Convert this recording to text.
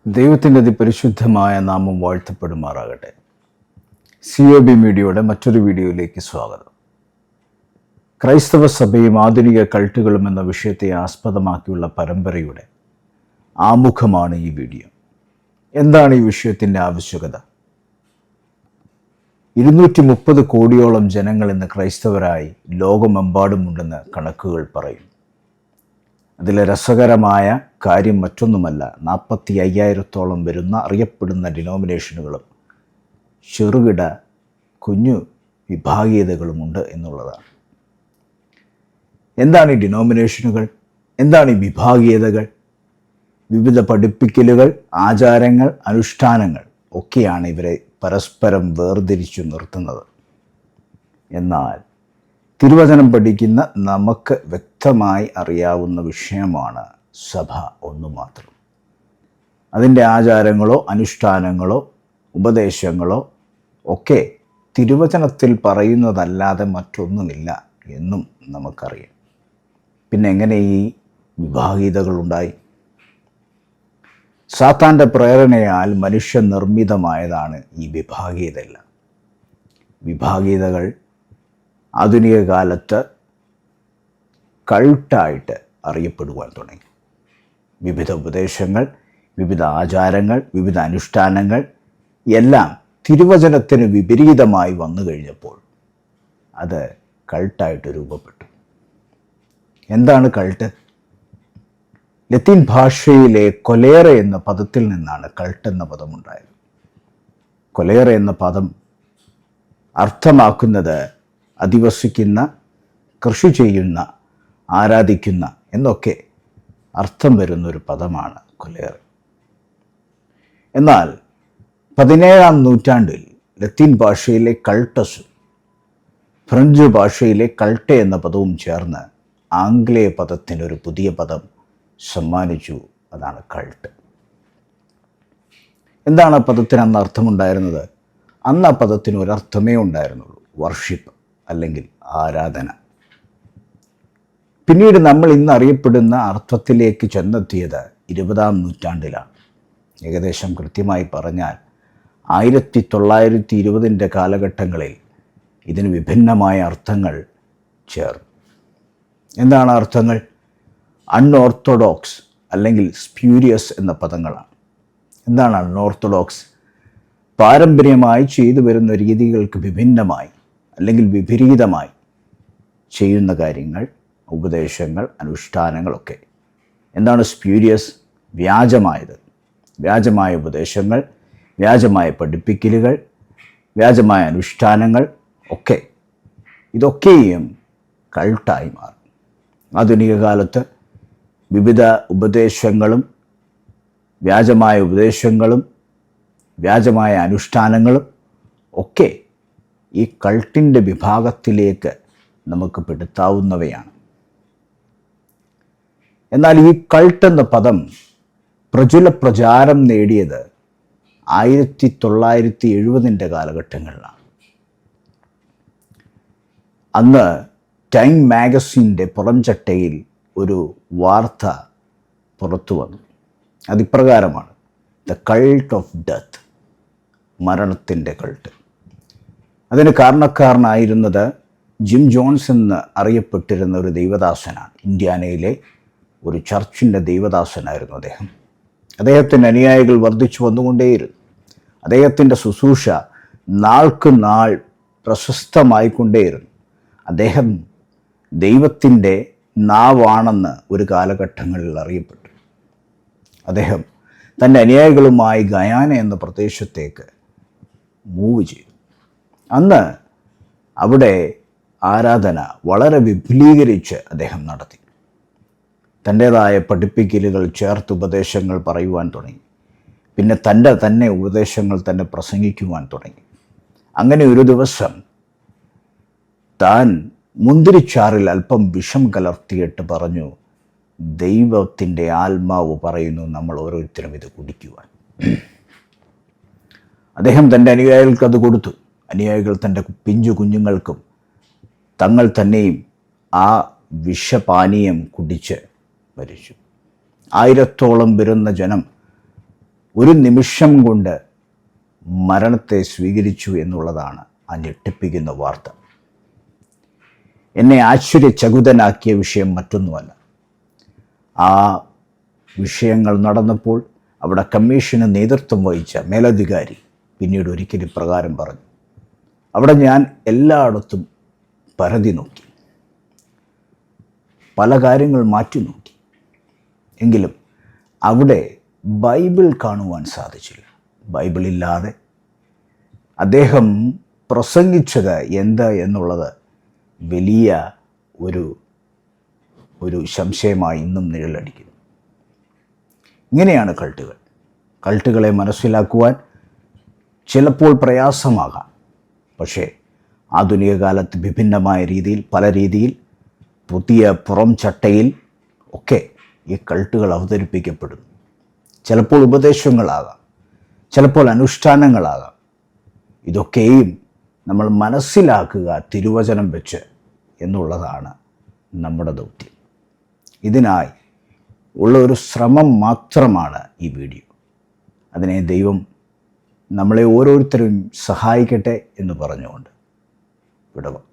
ദൈവത്തിൻ്റെ അതിപരിശുദ്ധമായ നാമം വാഴ്ത്തപ്പെടുമാറാകട്ടെ. COB മീഡിയയുടെ മറ്റൊരു വീഡിയോയിലേക്ക് സ്വാഗതം. ക്രൈസ്തവ സഭയും ആധുനിക കൾട്ടുകളും എന്ന വിഷയത്തെ ആസ്പദമാക്കിയുള്ള പരമ്പരയുടെ ആമുഖമാണ് ഈ വീഡിയോ. എന്താണ് ഈ വിഷയത്തിൻ്റെ ആവശ്യകത? 230 കോടിയോളം ജനങ്ങൾ ഇന്ന് ക്രൈസ്തവരായി ലോകമെമ്പാടുമുണ്ടെന്ന് കണക്കുകൾ പറയും. അതിലെ രസകരമായ കാര്യം മറ്റൊന്നുമല്ല, 45,000-ഓളം വരുന്ന അറിയപ്പെടുന്ന ഡിനോമിനേഷനുകളും ചെറുകിട കുഞ്ഞു വിഭാഗീയതകളുമുണ്ട് എന്നുള്ളതാണ്. എന്താണ് ഈ ഡിനോമിനേഷനുകൾ? എന്താണ് ഈ വിഭാഗീയതകൾ? വിവിധ പഠിപ്പിക്കലുകൾ, ആചാരങ്ങൾ, അനുഷ്ഠാനങ്ങൾ ഒക്കെയാണ് ഇവരെ പരസ്പരം വേർതിരിച്ചു നിർത്തുന്നത്. എന്നാൽ തിരുവചനം പഠിക്കുന്ന നമുക്ക് വ്യക്തമായി അറിയാവുന്ന വിഷയമാണ് സഭ ഒന്നു മാത്രം. അതിൻ്റെ ആചാരങ്ങളോ അനുഷ്ഠാനങ്ങളോ ഉപദേശങ്ങളോ ഒക്കെ തിരുവചനത്തിൽ പറയുന്നതല്ലാതെ മറ്റൊന്നുമില്ല എന്നും നമുക്കറിയാം. പിന്നെ എങ്ങനെ ഈ വിഭാഗീയതകളുണ്ടായി? സാത്താൻ്റെ പ്രേരണയാൽ മനുഷ്യനിർമ്മിതമായതാണ് ഈ വിഭാഗീയതയെല്ലാം. വിഭാഗീയതകൾ ആധുനിക കാലത്ത് കൾട്ടായിട്ട് അറിയപ്പെടുവാൻ തുടങ്ങി. വിവിധ ഉപദേശങ്ങൾ, വിവിധ ആചാരങ്ങൾ, വിവിധ അനുഷ്ഠാനങ്ങൾ എല്ലാം തിരുവചനത്തിന് വിപരീതമായി വന്നു കഴിഞ്ഞപ്പോൾ അത് കൾട്ടായിട്ട് രൂപപ്പെട്ടു. എന്താണ് കൾട്ട്? ലത്തീൻ ഭാഷയിലെ കൊലേറെ എന്ന പദത്തിൽ നിന്നാണ് കൾട്ട് എന്ന പദമുണ്ടായത്. കൊലേറെ എന്ന പദം അർത്ഥമാക്കുന്നത് അധിവസിക്കുന്ന, കൃഷി ചെയ്യുന്ന, ആരാധിക്കുന്ന എന്നൊക്കെ അർത്ഥം വരുന്നൊരു പദമാണ് കൊലേറെ. എന്നാൽ 17-ാം നൂറ്റാണ്ടിൽ ലത്തീൻ ഭാഷയിലെ കൾട്ടസും ഫ്രഞ്ച് ഭാഷയിലെ കൾട്ടെ എന്ന പദവും ചേർന്ന് ആംഗ്ലേയ പദത്തിനൊരു പുതിയ പദം സമ്മാനിച്ചു. അതാണ് കൾട്ട്. എന്താണ് ആ പദത്തിന് അന്ന് അർത്ഥമുണ്ടായിരുന്നത്? അന്ന് ആ പദത്തിന് ഒരർത്ഥമേ ഉണ്ടായിരുന്നുള്ളൂ, വർഷിപ്പ് അല്ലെങ്കിൽ ആരാധന. പിന്നീട് നമ്മൾ ഇന്ന് അറിയപ്പെടുന്ന അർത്ഥത്തിലേക്ക് ചെന്നെത്തിയത് 20-ാം നൂറ്റാണ്ടിലാണ്. ഏകദേശം കൃത്യമായി പറഞ്ഞാൽ 1920 കാലഘട്ടങ്ങളിൽ ഇതിന് വിഭിന്നമായ അർത്ഥങ്ങൾ ചേർന്നു. എന്താണ് അർത്ഥങ്ങൾ? അൺഓർത്തഡോക്സ് അല്ലെങ്കിൽ സ്പ്യൂരിയസ് എന്ന പദങ്ങളാണ്. എന്താണ് അൺഓർത്തഡോക്സ്? പാരമ്പര്യമായി ചെയ്തു വരുന്ന രീതികൾക്ക് വിഭിന്നമായി അല്ലെങ്കിൽ വിപരീതമായി ചെയ്യുന്ന കാര്യങ്ങൾ, ഉപദേശങ്ങൾ, അനുഷ്ഠാനങ്ങളൊക്കെ. എന്താണ് സ്പ്യൂരിയസ്? വ്യാജമായത്, വ്യാജമായ ഉപദേശങ്ങൾ, വ്യാജമായ പഠിപ്പിക്കലുകൾ, വ്യാജമായ അനുഷ്ഠാനങ്ങൾ ഒക്കെ. ഇതൊക്കെയും കൾട്ടായി മാറും. ആധുനിക കാലത്ത് വിവിധ ഉപദേശങ്ങളും വ്യാജമായ ഉപദേശങ്ങളും വ്യാജമായ അനുഷ്ഠാനങ്ങളും ഒക്കെ ഈ കൾട്ടിൻ്റെ വിഭാഗത്തിലേക്ക് നമുക്ക് പെടുത്താവുന്നവയാണ്. എന്നാൽ ഈ കൾട്ട് എന്ന പദം പ്രചാരം നേടിയത് 1970 കാലഘട്ടങ്ങളിലാണ്. അന്ന് ടൈം മാഗസിൻ്റെ പുറംചട്ടയിൽ ഒരു വാർത്ത പുറത്തു വന്നു. അതിപ്രകാരമാണ്: ദ കൾട്ട് ഓഫ് ഡെത്ത്, മരണത്തിൻ്റെ കൾട്ട്. അതിന് കാരണക്കാരനായിരുന്നത് ജിം ജോൺസ് എന്ന് അറിയപ്പെട്ടിരുന്ന ഒരു ദൈവദാസനാണ്. ഇന്ത്യാനയിലെ ഒരു ചർച്ചിൻ്റെ ദൈവദാസനായിരുന്നു അദ്ദേഹം. അദ്ദേഹത്തിൻ്റെ അനുയായികൾ വർദ്ധിച്ചു വന്നുകൊണ്ടേയിരുന്നു. അദ്ദേഹത്തിൻ്റെ ശുശ്രൂഷ നാൾക്ക് നാൾ പ്രശസ്തമായിക്കൊണ്ടേയിരുന്നു. അദ്ദേഹം ദൈവത്തിൻ്റെ നാവാണെന്ന് ഒരു കാലഘട്ടങ്ങളിൽ അറിയപ്പെട്ടു. അദ്ദേഹം തൻ്റെ അനുയായികളുമായി ഗയാന എന്ന പ്രദേശത്തേക്ക് മൂവ് ചെയ്തു. അന്ന് അവിടെ ആരാധന വളരെ വിപുലീകരിച്ച് അദ്ദേഹം നടത്തി. തൻ്റേതായ പഠിപ്പിക്കലുകൾ ചേർത്ത് ഉപദേശങ്ങൾ പറയുവാൻ തുടങ്ങി. പിന്നെ തന്നെ ഉപദേശങ്ങൾ തന്നെ പ്രസംഗിക്കുവാൻ തുടങ്ങി. അങ്ങനെ ഒരു ദിവസം താൻ മുന്തിരിച്ചാറിൽ അല്പം വിഷം കലർത്തിയിട്ട് പറഞ്ഞു, ദൈവത്തിൻ്റെ ആത്മാവ് പറയുന്നു നമ്മൾ ഓരോരുത്തരും ഇത് കുടിക്കുവാൻ. അദ്ദേഹം തൻ്റെ അനുയായികൾക്ക് അത് കൊടുത്തു. അനുയായികൾ തൻ്റെ പിഞ്ചു കുഞ്ഞുങ്ങൾക്കും തങ്ങൾ തന്നെയും ആ വിഷപാനീയം കുടിച്ച് മരിച്ചു. 1000-ഓളം വരുന്ന ജനം ഒരു നിമിഷം കൊണ്ട് മരണത്തെ സ്വീകരിച്ചു എന്നുള്ളതാണ് ആ ഞെട്ടിപ്പിക്കുന്ന വാർത്ത. എന്നെ ആശ്ചര്യചകിതനാക്കിയ വിഷയം മറ്റൊന്നുമല്ല. ആ വിഷയങ്ങൾ നടന്നപ്പോൾ അവിടെ കമ്മീഷന് നേതൃത്വം വഹിച്ച മേലധികാരി പിന്നീട് ഒരിക്കൽ ഇപ്രകാരം പറഞ്ഞു. അവിടെ ഞാൻ എല്ലായിടത്തും പരതി നോക്കി, പല കാര്യങ്ങൾ മാറ്റി നോക്കി, എങ്കിലും അവിടെ ബൈബിൾ കാണുവാൻ സാധിച്ചില്ല. ബൈബിളില്ലാതെ അദ്ദേഹം പ്രസംഗിച്ചത് എന്ത് എന്നുള്ളത് വലിയ ഒരു സംശയമായി ഇന്നും നിഴലടിക്കുന്നു. ഇങ്ങനെയാണ് കൾട്ടുകളെ മനസ്സിലാക്കുവാൻ ചിലപ്പോൾ പ്രയാസമാകാം. പക്ഷേ ആധുനിക കാലത്ത് വിഭിന്നമായ രീതിയിൽ, പല രീതിയിൽ, പുതിയ പുറം ചട്ടയിൽ ഒക്കെ ഈ കൾട്ടുകൾ അവതരിപ്പിക്കപ്പെടുന്നു. ചിലപ്പോൾ ഉപദേശങ്ങളാകാം, ചിലപ്പോൾ അനുഷ്ഠാനങ്ങളാകാം. ഇതൊക്കെയും നമ്മൾ മനസ്സിലാക്കുക തിരുവചനം വെച്ച് എന്നുള്ളതാണ് നമ്മുടെ ദൗത്യം. ഇതിനായി ഉള്ള ഒരു ശ്രമം മാത്രമാണ് ഈ വീഡിയോ. അതിനെ ദൈവം നമ്മളെ ഓരോരുത്തരും സഹായിക്കട്ടെ എന്ന് പറഞ്ഞുകൊണ്ട് വിടവാം.